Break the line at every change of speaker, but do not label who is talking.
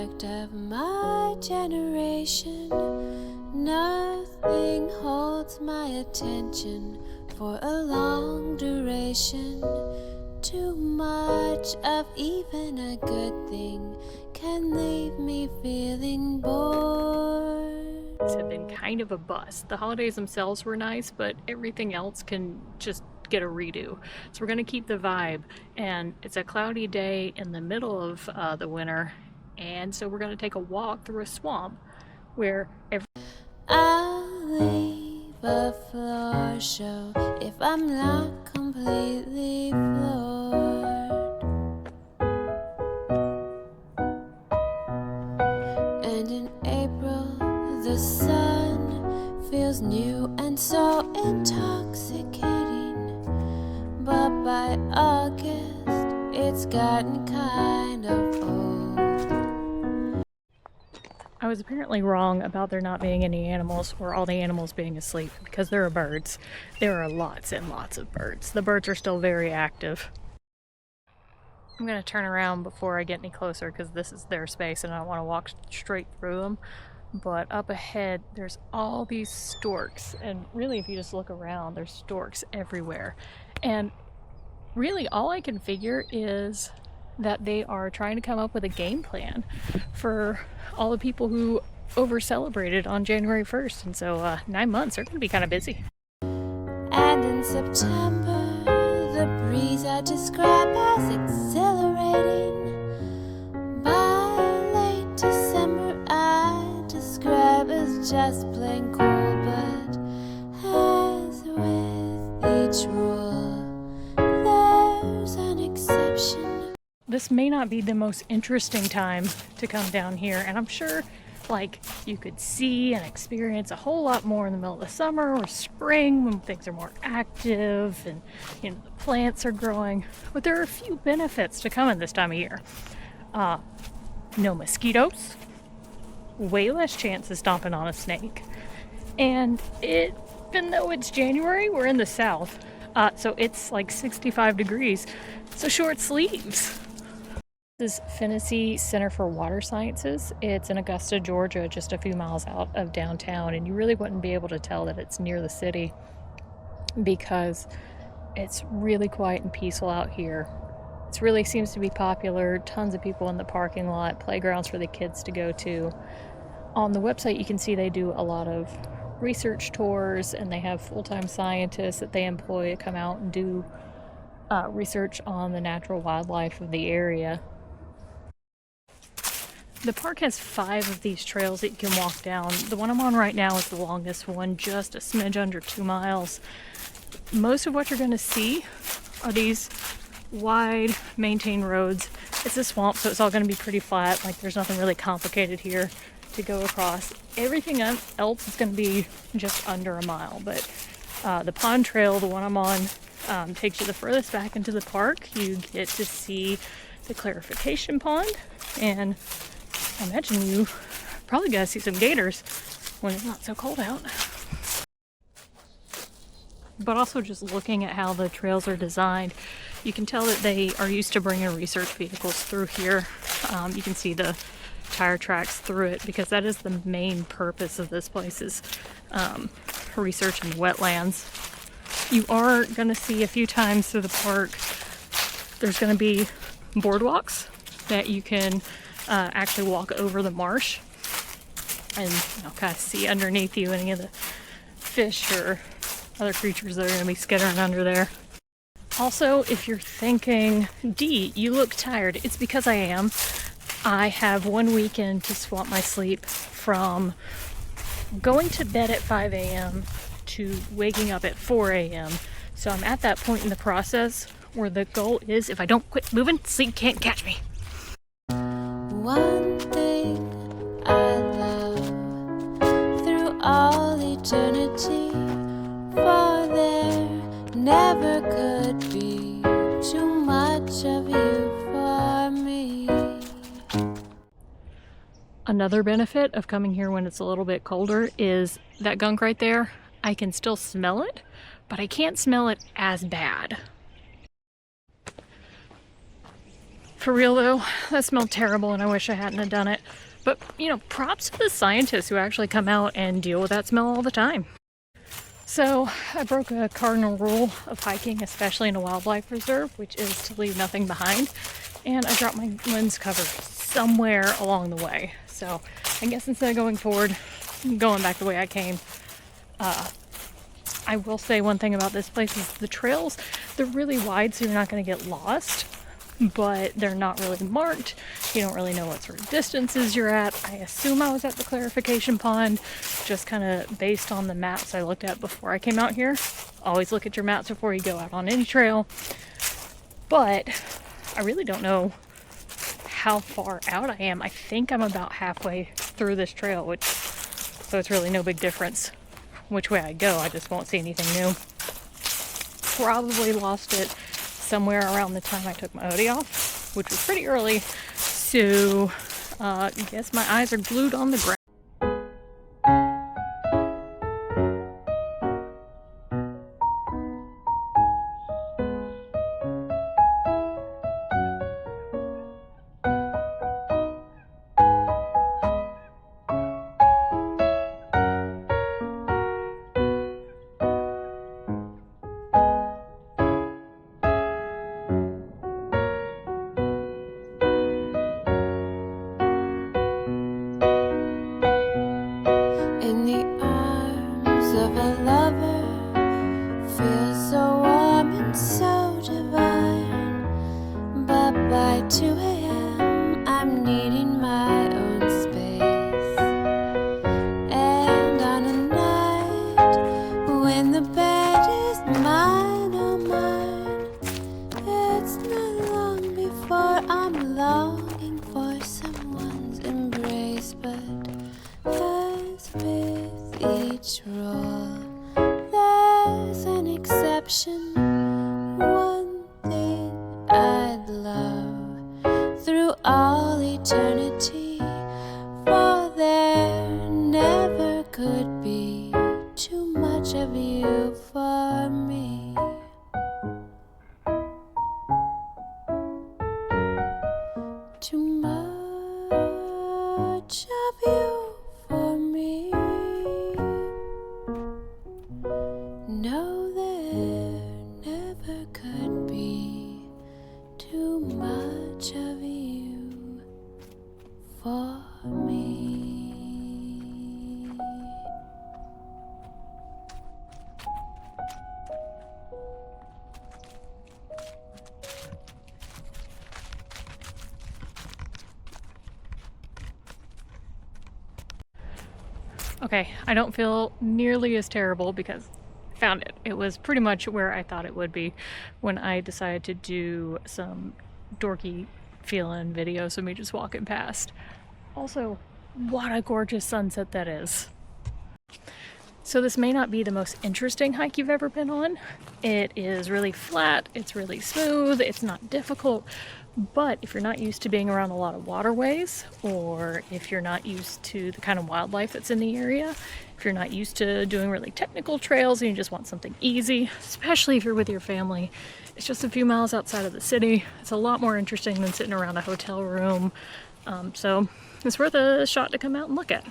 product of my generation. Nothing holds my attention for a long duration. Too much of even a good thing can leave me feeling bored.
Have been kind of a bust. The holidays themselves were nice, but everything else can just get a redo. So we're going to keep the vibe, and it's a cloudy day in the middle of the winter, and so we're going to take a walk through a swamp where
I'll leave a floor show if I'm not completely floored. And in April, the sun feels new and so intoxicating. But by August, it's gotten kind of old.
I was apparently wrong about there not being any animals or all the animals being asleep, because there are birds. There are lots and lots of birds. The birds are still very active. I'm going to turn around before I get any closer because this is their space and I don't want to walk straight through them. But up ahead, there's all these storks, and really if you just look around, there's storks everywhere. And really all I can figure is that they are trying to come up with a game plan for all the people who over celebrated on January 1st. And so 9 months are going to be kind of busy.
And in September, the breeze I describe as exhilarating. By late December, I describe as just plain cold. But as with each rule, there's an exception.
This may not be the most interesting time to come down here, and I'm sure like you could see and experience a whole lot more in the middle of the summer or spring when things are more active and the plants are growing. But there are a few benefits to coming this time of year. No mosquitoes, way less chance of stomping on a snake, and even though it's January, we're in the south, so it's like 65 degrees, so short sleeves. This is Phinizy Center for Water Sciences. It's in Augusta, Georgia, just a few miles out of downtown, and you really wouldn't be able to tell that it's near the city because it's really quiet and peaceful out here. It really seems to be popular. Tons of people in the parking lot, playgrounds for the kids to go to. On the website you can see they do a lot of research tours, and they have full-time scientists that they employ to come out and do research on the natural wildlife of the area. The park has 5 of these trails that you can walk down. The one I'm on right now is the longest one, just a smidge under 2 miles. Most of what you're going to see are these wide, maintained roads. It's a swamp, so it's all going to be pretty flat. Like, there's nothing really complicated here to go across. Everything else is going to be just under a mile. But the pond trail, the one I'm on, takes you the furthest back into the park. You get to see the clarification pond, and I imagine you probably gotta see some gators when it's not so cold out. But also just looking at how the trails are designed, you can tell that they are used to bringing research vehicles through here. You can see the tire tracks through it because that is the main purpose of this place, is research in wetlands. You are going to see a few times through the park, there's going to be boardwalks that you can actually walk over the marsh and kind of see underneath you any of the fish or other creatures that are going to be skittering under there. Also, if you're thinking, Dee, you look tired, it's because I am. I have one weekend to swap my sleep from going to bed at 5 a.m. to waking up at 4 a.m. So I'm at that point in the process where the goal is, if I don't quit moving, sleep can't catch me.
One thing I love through all eternity, for there never could be too much of you for me.
Another benefit of coming here when it's a little bit colder is that gunk right there. I can still smell it, but I can't smell it as bad. For real though, that smelled terrible and I wish I hadn't have done it. But, you know, props to the scientists who actually come out and deal with that smell all the time. So I broke a cardinal rule of hiking, especially in a wildlife reserve, which is to leave nothing behind. And I dropped my lens cover somewhere along the way. So I guess instead of going forward, going back the way I came, I will say one thing about this place is the trails, they're really wide, so you're not going to get lost, but they're not really marked. You don't really know what sort of distances you're at. I assume I was at the clarification pond, just kind of based on the maps I looked at before I came out here. Always look at your maps before you go out on any trail. But I really don't know how far out I am. I think I'm about halfway through this trail, so it's really no big difference which way I go. I just won't see anything new. Probably lost it somewhere around the time I took my hoodie off, which was pretty early, so I guess my eyes are glued on the ground.
In the arms of a lover, feels so warm and so divine. But by 2 a.m. I'm needing my own space. And on a night when the bed is mine, oh mine, it's not long before I'm longing for someone's embrace. But as with each rule, there's an exception. One thing I'd love through all eternity, for there never could be too much of you for me. Too much of you for me. No, there never could be too much of you for me.
Okay, I don't feel nearly as terrible because I found it. It was pretty much where I thought it would be when I decided to do some dorky feeling videos of me just walking past. Also, what a gorgeous sunset that is. So this may not be the most interesting hike you've ever been on. It is really flat, it's really smooth, it's not difficult, but if you're not used to being around a lot of waterways, or if you're not used to the kind of wildlife that's in the area, if you're not used to doing really technical trails and you just want something easy, especially if you're with your family, it's just a few miles outside of the city. It's a lot more interesting than sitting around a hotel room. So it's worth a shot to come out and look at.